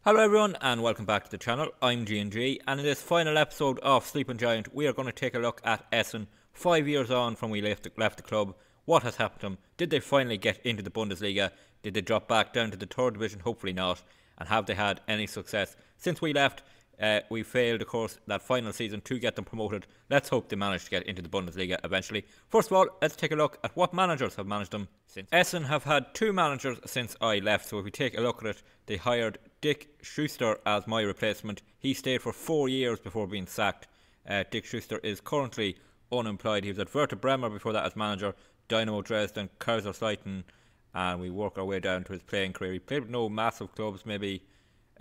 Hello everyone and welcome back to the channel. I'm G&G, and in this final episode of Sleeping Giant we are going to take a look at Essen 5 years on from we left the club. What has happened to them? Did they finally get into the Bundesliga? Did they drop back down to the third division? Hopefully not. And have they had any success since we left? We failed, of course, that final season to get them promoted. Let's hope they manage to get into the Bundesliga eventually. First of all, let's take a look at what managers have managed them since. Essen have had two managers since I left, so if we take a look at it, they hired Dick Schuster as my replacement. He stayed for 4 years before being sacked. Dick Schuster is currently unemployed. He was at Werder Bremer before that as manager, Dynamo Dresden, Kaiserslautern, and we work our way down to his playing career. He played with no massive clubs, maybe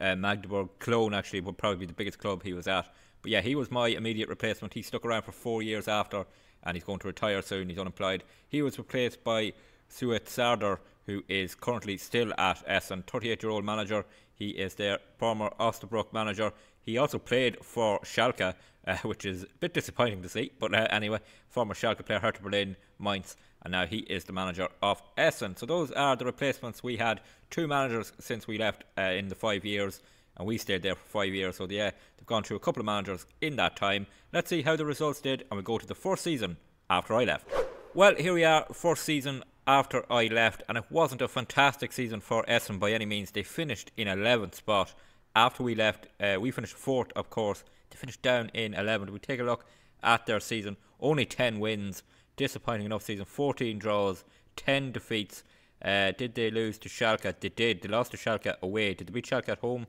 Magdeburg. Cologne actually would probably be the biggest club he was at. But yeah, he was my immediate replacement. He stuck around for 4 years after, and he's going to retire soon. He's unemployed. He was replaced by Suet Sardar, who is currently still at Essen, 38-year-old manager. He is their former Osnabrück manager. He also played for Schalke, which is a bit disappointing to see. But anyway, former Schalke player, Hertha Berlin, Mainz, and now he is the manager of Essen. So those are the replacements. We had two managers since we left in the 5 years, and we stayed there for 5 years. So yeah, they've gone through a couple of managers in that time. Let's see how the results did, and we'll go to the first season after I left. Well, here we are, first season after I left, and it wasn't a fantastic season for Essen by any means. They finished in 11th spot. After we left, we finished 4th, of course. They finished down in 11th. We take a look at their season. Only 10 wins. Disappointing enough season. 14 draws, 10 defeats. Did they lose to Schalke? They did. They lost to Schalke away. Did they beat Schalke at home?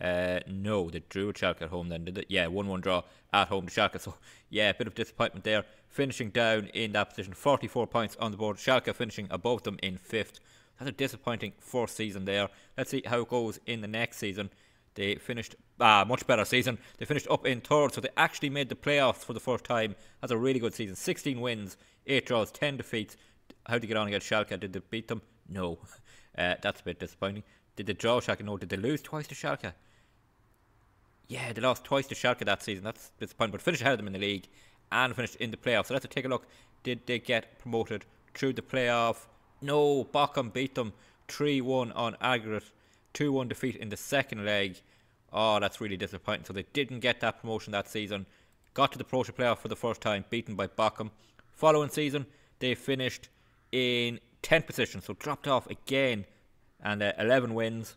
No, they drew Schalke at home then, did it? Yeah, 1-1 draw at home to Schalke. So, yeah, a bit of disappointment there. Finishing down in that position, 44 points on the board. Schalke finishing above them in 5th. That's a disappointing first season there. Let's see how it goes in the next season. They finished much better season. They finished up in 3rd, so they actually made the playoffs for the first time. That's a really good season. 16 wins, 8 draws, 10 defeats. How did they get on against Schalke? Did they beat them? No. That's a bit disappointing. Did they draw Schalke? No. Did they lose twice to Schalke? Yeah, they lost twice to Schalke that season. That's disappointing, but finished ahead of them in the league and finished in the playoffs. So let's take a look. Did they get promoted through the playoff? No, Bochum beat them 3-1 on aggregate. 2-1 defeat in the second leg. Oh, that's really disappointing. So they didn't get that promotion that season. Got to the promotion playoff for the first time, beaten by Bochum. Following season, they finished in 10th position, so dropped off again. And 11 wins.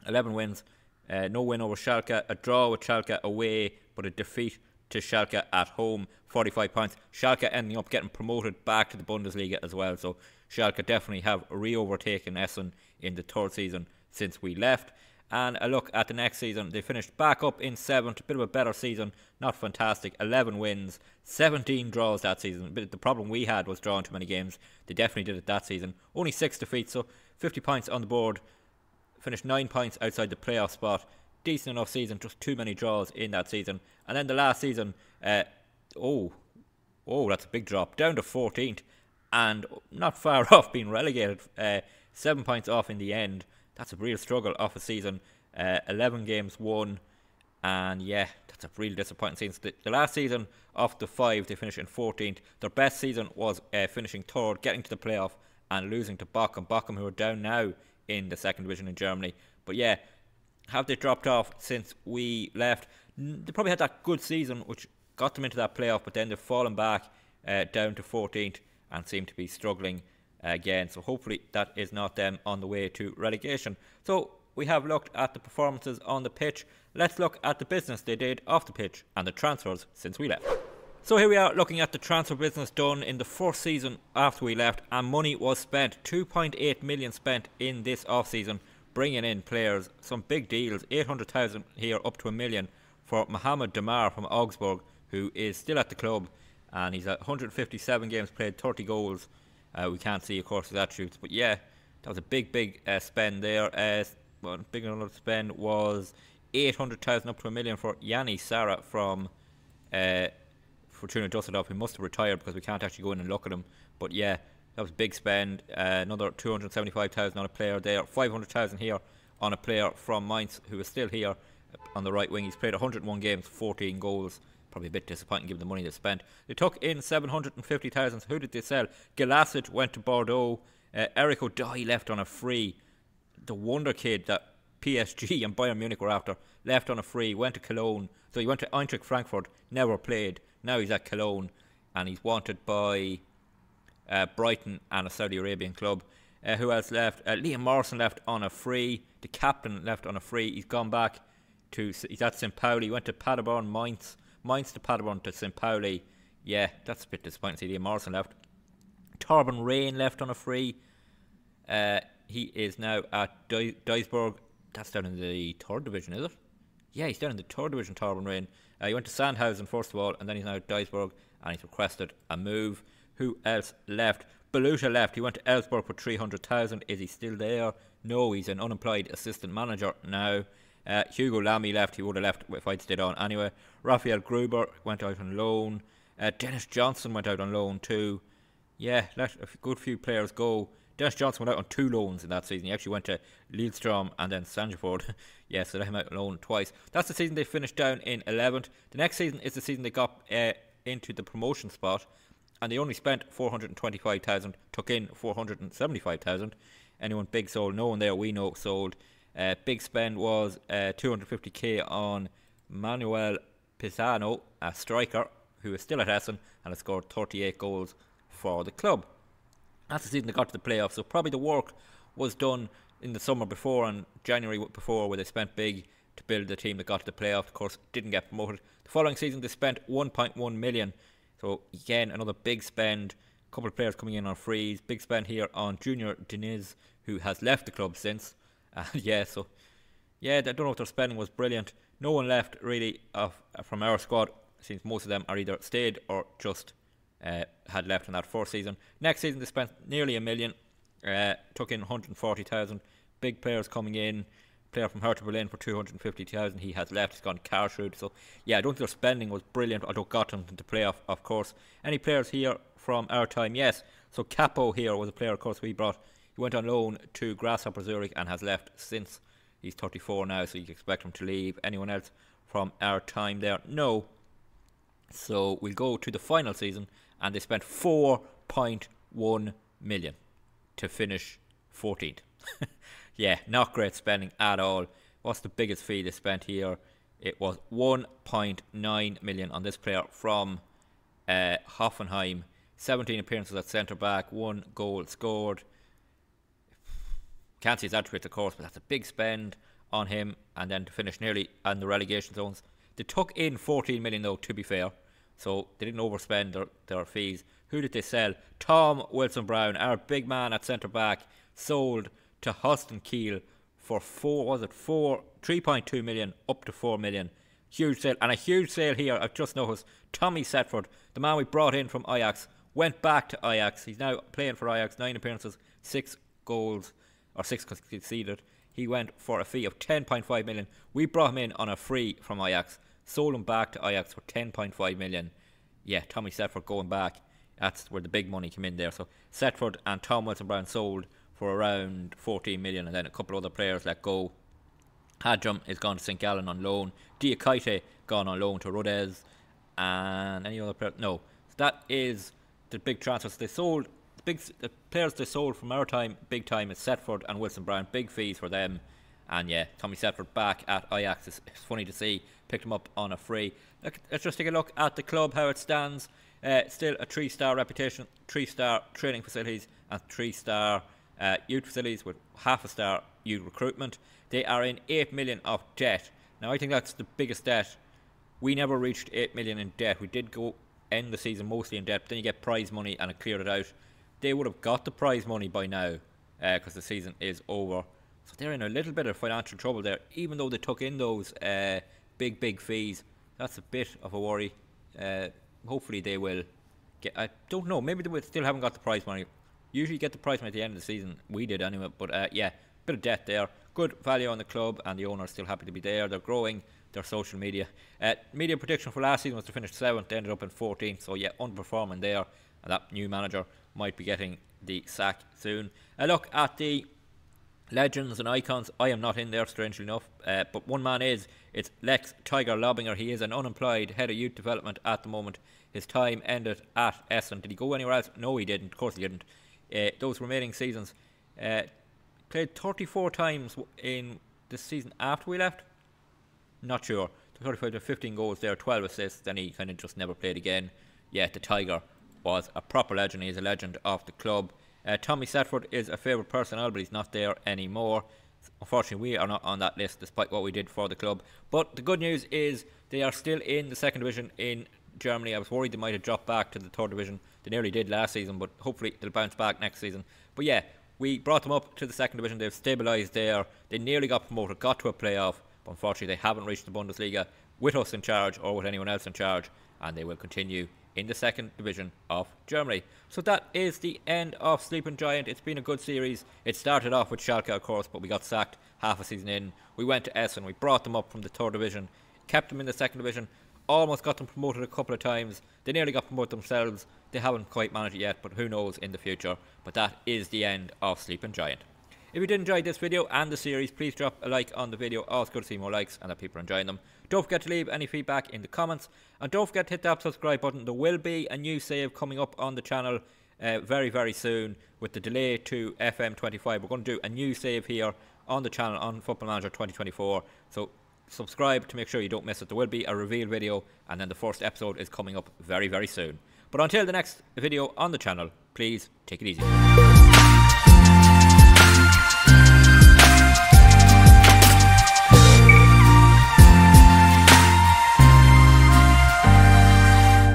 11 wins. No win over Schalke, a draw with Schalke away, but a defeat to Schalke at home, 45 points. Schalke ending up getting promoted back to the Bundesliga as well, so Schalke definitely have re-overtaken Essen in the third season since we left. And a look at the next season, they finished back up in 7th, a bit of a better season, not fantastic, 11 wins, 17 draws that season. But the problem we had was drawing too many games. They definitely did it that season. Only 6 defeats, so 50 points on the board. Finished 9 points outside the playoff spot. Decent enough season, just too many draws in that season. And then the last season, that's a big drop, down to 14th, and not far off being relegated. 7 points off in the end. That's a real struggle off a season. 11 games won, and yeah, that's a really disappointing season. The last season of the 5, they finished in 14th. Their best season was finishing 3rd, getting to the playoff, and losing to Bochum. Bochum, who are down now in the 2nd division in Germany. But yeah, have they dropped off since we left? They probably had that good season which got them into that playoff, but then they've fallen back down to 14th and seem to be struggling again. So hopefully that is not them on the way to relegation. So we have looked at the performances on the pitch. Let's look at the business they did off the pitch and the transfers since we left. So here we are looking at the transfer business done in the first season after we left, and money was spent. 2.8 million spent in this off-season, bringing in players, some big deals, 800,000 here up to $1 million for Mohamed Demar from Augsburg, who is still at the club, and he's at 157 games played, 30 goals. We can't see, of course, his attributes, but yeah, that was a big spend there. One big another spend was 800,000 up to $1 million for Yanni Sara from Fortuna Dusseldorf. He must have retired because we can't actually go in and look at him. But yeah, that was a big spend. Another 275,000 on a player there. 500,000 here on a player from Mainz who is still here on the right wing. He's played 101 games, 14 goals. Probably a bit disappointing given the money they spent. They took in 750,000. Who did they sell? Galasic went to Bordeaux. Eric O'Dye left on a free. The wonder kid that PSG and Bayern Munich were after. Left on a free, went to Cologne. So he went to Eintracht Frankfurt, never played. Now he's at Cologne, and he's wanted by Brighton and a Saudi Arabian club. Who else left? Liam Morrison left on a free. The captain left on a free. He's gone back to, he's at St. Pauli. He went to Paderborn, Mainz to Paderborn to St. Pauli. Yeah, that's a bit disappointing to see Liam Morrison left. Torben Rain left on a free. He is now at Duisburg. That's down in the 3rd division, is it? Yeah, he's down in the 3rd division, Torben Rain. He went to Sandhausen first of all, and then he's now at Duisburg, and he's requested a move. Who else left? Beluta left. He went to Elfsborg for 300,000. Is he still there? No, he's an unemployed assistant manager now. Hugo Lamy left. He would have left if I'd stayed on anyway. Raphael Gruber went out on loan. Dennis Johnson went out on loan too. Yeah, let a good few players go. Dennis Johnson went out on 2 loans in that season. He actually went to Lillestrøm and then Sandefjord. Yeah, so they let him out on loan twice. That's the season they finished down in 11th. The next season is the season they got into the promotion spot, and they only spent 425,000, took in 475,000. Anyone big sold? No one there we know sold. Big spend was 250k on Manuel Pisano, a striker who is still at Essen and has scored 38 goals for the club. That's the season they got to the playoffs, so probably the work was done in the summer before and January before, where they spent big to build the team that got to the playoffs. Of course, didn't get promoted. The following season they spent 1.1 million. So again, another big spend. A couple of players coming in on frees. Big spend here on Junior Diniz, who has left the club since. I don't know if their spending was brilliant. No one left really from our squad, since most of them are either stayed or just had left in that first season. Next season they spent nearly 1 million. Took in 140,000. Big players coming in. Player from Hertha Berlin for 250,000. He has left. He's gone to Karlsruhe. So yeah, I don't think their spending was brilliant, although got them to playoff, of course. Any players here from our time? Yes. So Capo here was a player, of course, we brought. He went on loan to Grasshopper Zurich and has left since. He's 34 now, so you can expect him to leave. Anyone else from our time there? No. So we'll go to the final season, and they spent 4.1 million to finish 14th. Yeah, not great spending at all. What's the biggest fee they spent here? It was 1.9 million on this player from Hoffenheim. 17 appearances at centre back, 1 goal scored. Can't see his attributes, of course, but that's a big spend on him. And then to finish nearly on the relegation zones. They took in 14 million though, to be fair, so they didn't overspend their fees. Who did they sell? Tom Wilson-Brown, our big man at centre back, sold to Holsten Kiel for 3.2 million up to 4 million. Huge sale, and a huge sale here. I've just noticed Tommy Setford, the man we brought in from Ajax, went back to Ajax. He's now playing for Ajax, 9 appearances, 6 goals, or 6 conceded. He went for a fee of 10.5 million. We brought him in on a free from Ajax, sold him back to Ajax for 10.5 million. Yeah, Tommy Setford going back. That's where the big money came in there. So Setford and Tom Wilson-Brown sold for around 14 million, and then a couple of other players let go. Hadjum is gone to St. Gallen on loan. Diakite gone on loan to Rodez, and any other player? No. So that is the big transfers they sold. The players they sold from our time, big time, is Setford and Wilson-Brown. Big fees for them, and yeah, Tommy Setford back at Ajax. It's funny to see. Picked him up on a free. Let's just take a look at the club, how it stands. Still a 3-star reputation, 3-star training facilities, and 3-star youth facilities with half a star youth recruitment. They are in 8 million of debt. Now I think that's the biggest debt. We never reached 8 million in debt. We did go end the season mostly in debt, but then you get prize money and it cleared it out. They would have got the prize money by now because the season is over. So they're in a little bit of financial trouble there, even though they took in those big fees. That's a bit of a worry. Hopefully they will get, I don't know, maybe they still haven't got the prize money. Usually get the prize money at the end of the season. We did anyway, but yeah, bit of debt there. Good value on the club, and the owner is still happy to be there. They're growing their social media. Media prediction for last season was to finish 7th. They ended up in 14th, so yeah, underperforming there. And that new manager might be getting the sack soon. A look at the legends and icons. I am not in there, strangely enough, but one man is. It's Lex Tiger Lobinger. He is an unemployed head of youth development at the moment. His time ended at Essen. Did he go anywhere else? No, he didn't. Of course he didn't. Those remaining seasons, played 34 times in this season after we left. Not sure. 35 to 15 goals there, 12 assists, then he kind of just never played again. Yeah, the Tiger was a proper legend. He's a legend of the club. Tommy Setford is a favourite personnel, but he's not there anymore. Unfortunately, we are not on that list despite what we did for the club. But the good news is they are still in the second division in Germany. I was worried they might have dropped back to the third division. They nearly did last season, but hopefully they'll bounce back next season. But yeah, we brought them up to the second division. They've stabilised there. They nearly got promoted, got to a playoff. But unfortunately, they haven't reached the Bundesliga with us in charge or with anyone else in charge. And they will continue in the second division of Germany. So that is the end of Sleeping Giant. It's been a good series. It started off with Schalke, of course, but we got sacked half a season in. We went to Essen. We brought them up from the third division, kept them in the second division, almost got them promoted a couple of times. They nearly got promoted themselves. They haven't quite managed it yet, but who knows in the future. But that is the end of Sleeping Giant. If you did enjoy this video and the series, please drop a like on the video. Always good to see more likes and that people are enjoying them. Don't forget to leave any feedback in the comments. And don't forget to hit that subscribe button. There will be a new save coming up on the channel very, very soon. With the delay to FM24, we're going to do a new save here on the channel on Football Manager 2024. So subscribe to make sure you don't miss it. There will be a reveal video, and then the first episode is coming up very, very soon. But until the next video on the channel, please take it easy.